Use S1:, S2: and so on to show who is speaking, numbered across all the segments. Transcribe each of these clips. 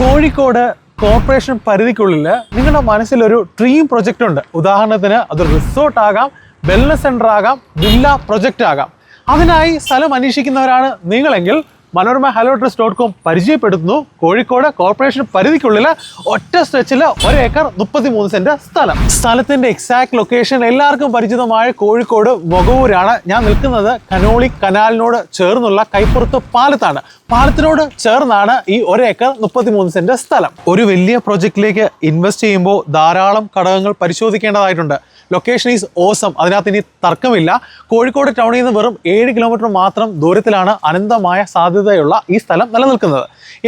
S1: Kozhikode corporation പരിധിക്കുള്ളിൽ നിങ്ങളുടെ മനസ്സിലൊരു ഡ്രീം പ്രൊജക്റ്റ് ഉണ്ട്. ഉദാഹരണത്തിന് അത് റിസോർട്ട് ആകാം, വെൽനസ് സെൻ്റർ ആകാം, വില്ല പ്രൊജക്റ്റ് ആകാം. അതിനായി സ്ഥലം അന്വേഷിക്കുന്നവരാണ് നിങ്ങളെങ്കിൽ മനോരമ hellotrust.com പരിചയപ്പെടുത്തുന്നു കോഴിക്കോട് കോർപ്പറേഷൻ പരിധിക്കുള്ളിൽ ഒറ്റ സ്ട്രെച്ചിൽ 1 ഏക്കർ 33 സെന്റ് സ്ഥലം. സ്ഥലത്തിന്റെ എക്സാക്ട് ലൊക്കേഷൻ എല്ലാവർക്കും പരിചിതമായ കോഴിക്കോട് മൊകവൂരാണ്. ഞാൻ നിൽക്കുന്നത് കനോളി കനാലിനോട് ചേർന്നുള്ള കൈപ്പുറത്ത് പാലത്താണ്. പാലത്തിനോട് ചേർന്നാണ് ഈ 1 ഏക്കർ 33 സെന്റ് സ്ഥലം. ഒരു വലിയ പ്രൊജക്റ്റിലേക്ക് ഇൻവെസ്റ്റ് ചെയ്യുമ്പോൾ ധാരാളം ഘടകങ്ങൾ പരിശോധിക്കേണ്ടതായിട്ടുണ്ട്. ലൊക്കേഷൻ ഈസ് ഓസം, അതിനകത്ത് ഇനി തർക്കമില്ല. കോഴിക്കോട് ടൗണിൽ നിന്ന് വെറും 7 കിലോമീറ്റർ മാത്രം ദൂരത്തിലാണ് അനന്തമായ സാധ്യതയുള്ള ഈ സ്ഥലം നിലനിൽക്കുന്നത്.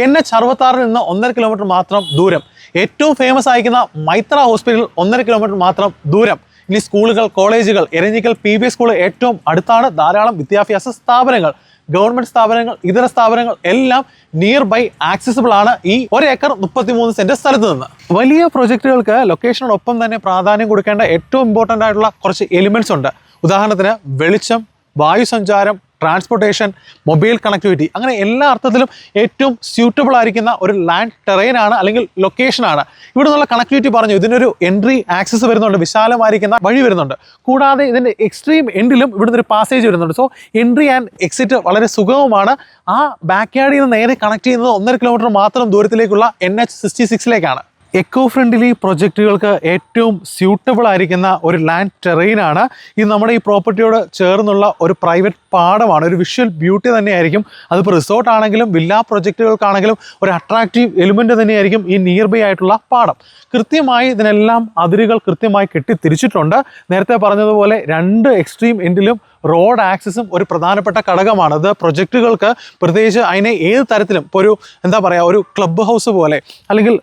S1: NH 66 നിന്ന് 1.5 കിലോമീറ്റർ മാത്രം ദൂരം. ഏറ്റവും ഫേമസ് ആയിരിക്കുന്ന മൈത്ര ഹോസ്പിറ്റൽ 1.5 കിലോമീറ്റർ മാത്രം ദൂരം. ഇനി സ്കൂളുകൾ, കോളേജുകൾ, എരഞ്ഞിക്കൽ PBS സ്കൂൾ ഏറ്റവും അടുത്താണ്. ധാരാളം വിദ്യാഭ്യാസ സ്ഥാപനങ്ങൾ, ഗവൺമെന്റ് സ്ഥാപനങ്ങൾ, ഇതര സ്ഥാപനങ്ങൾ എല്ലാം നിയർ ബൈ ആക്സസിബിൾ ആണ് ഈ 1 ഏക്കർ 33 സെന്റ് സ്ഥലത്ത് നിന്ന്. വലിയ പ്രൊജക്റ്റുകൾക്ക് ലൊക്കേഷനോടൊപ്പം തന്നെ പ്രാധാന്യം കൊടുക്കേണ്ട ഏറ്റവും ഇമ്പോർട്ടൻ്റ് ആയിട്ടുള്ള കുറച്ച് എലിമെന്റ്സ് ഉണ്ട്. ഉദാഹരണത്തിന് വെളിച്ചം, വായുസഞ്ചാരം, ട്രാൻസ്പോർട്ടേഷൻ, മൊബൈൽ കണക്ടിവിറ്റി, അങ്ങനെ എല്ലാ അർത്ഥത്തിലും ഏറ്റവും സ്യൂട്ടബിൾ ആയിരിക്കുന്ന ഒരു ലാൻഡ് ടെറൈനാണ് അല്ലെങ്കിൽ ലൊക്കേഷനാണ്. ഇവിടെ നിന്നുള്ള കണക്ടിവിറ്റി പറഞ്ഞു, ഇതിനൊരു എൻട്രി ആക്സസ് വരുന്നുണ്ട്, വിശാലമായിരിക്കുന്ന വഴി വരുന്നുണ്ട്. കൂടാതെ ഇതിൻ്റെ എക്സ്ട്രീം എൻഡിലും ഇവിടുന്ന് ഒരു പാസേജ് വരുന്നുണ്ട്. സോ എൻട്രി ആൻഡ് എക്സിറ്റ് വളരെ സുഗമമാണ്. ആ ബാക്ക് യാർഡിൽ നിന്ന് നേരെ കണക്ട് ചെയ്യുന്നത് 1.5 കിലോമീറ്റർ മാത്രം ദൂരത്തിലേക്കുള്ള NH 66ലേക്കാണ്. എക്കോ ഫ്രണ്ട്ലി പ്രൊജക്റ്റുകൾക്ക് ഏറ്റവും സ്യൂട്ടബിൾ ആയിരിക്കുന്ന ഒരു ലാൻഡ് ടെറൈനാണ് ഇത്. നമ്മുടെ ഈ പ്രോപ്പർട്ടിയോട് ചേർന്നുള്ള ഒരു പ്രൈവറ്റ് പാടമാണ്. ഒരു വിഷ്വൽ ബ്യൂട്ടി തന്നെയായിരിക്കും. അതിപ്പോൾ റിസോർട്ട് ആണെങ്കിലും വില്ല പ്രൊജക്റ്റുകൾക്കാണെങ്കിലും ഒരു അട്രാക്റ്റീവ് എലിമെൻ്റ് തന്നെയായിരിക്കും ഈ നിയർ ബൈ ആയിട്ടുള്ള പാടം. കൃത്യമായി ഇതിനെല്ലാം അതിരുകൾ കൃത്യമായി കെട്ടിത്തിരിച്ചിട്ടുണ്ട്. നേരത്തെ പറഞ്ഞതുപോലെ 2 എക്സ്ട്രീം എൻഡിലും റോഡ് ആക്സസും ഒരു പ്രധാനപ്പെട്ട ഘടകമാണ്. അത് പ്രൊജക്റ്റുകൾക്ക് പ്രത്യേകിച്ച് അതിനെ ഏത് തരത്തിലും ഇപ്പോൾ ഒരു എന്താ പറയുക, ഒരു ക്ലബ്ബ് ഹൗസ് പോലെ അല്ലെങ്കിൽ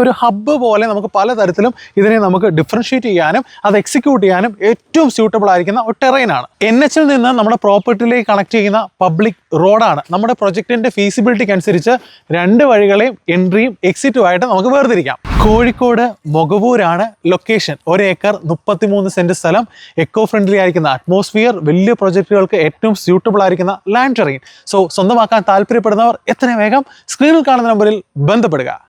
S1: ഒരു ഹബ്ബ് പോലെ നമുക്ക് പലതരത്തിലും ഇതിനെ നമുക്ക് ഡിഫറൻഷ്യേറ്റ് ചെയ്യാനും അത് എക്സിക്യൂട്ട് ചെയ്യാനും ഏറ്റവും സ്യൂട്ടബിൾ ആയിരിക്കുന്ന ഒരു ടെറൈനാണ്. NH ൽ നിന്ന് നമ്മുടെ പ്രോപ്പർട്ടിയിലേക്ക് കണക്ട് ചെയ്യുന്ന പബ്ലിക് റോഡാണ്. നമ്മുടെ പ്രൊജക്റ്റിൻ്റെ ഫീസിബിലിറ്റിക്ക് അനുസരിച്ച് 2 വഴികളെയും എൻട്രിയും എക്സിറ്റുമായിട്ട് നമുക്ക് വേർതിരിക്കാം. കോഴിക്കോട് മൊകവൂരാണ് ലൊക്കേഷൻ. 1 ഏക്കർ 33 സെന്റ് സ്ഥലം, എക്കോ ഫ്രണ്ട്ലി ആയിരിക്കുന്ന അറ്റ്മോസ്ഫിയർ, വലിയ പ്രൊജക്റ്റുകൾക്ക് ഏറ്റവും സ്യൂട്ടബിൾ ആയിരിക്കുന്ന ലാൻഡ് ടെറൈൻ. സോ സ്വന്തമാക്കാൻ താല്പര്യപ്പെടുന്നവർ എത്രയും വേഗം സ്ക്രീനിൽ കാണുന്ന നമ്പറിൽ ബന്ധപ്പെടുക.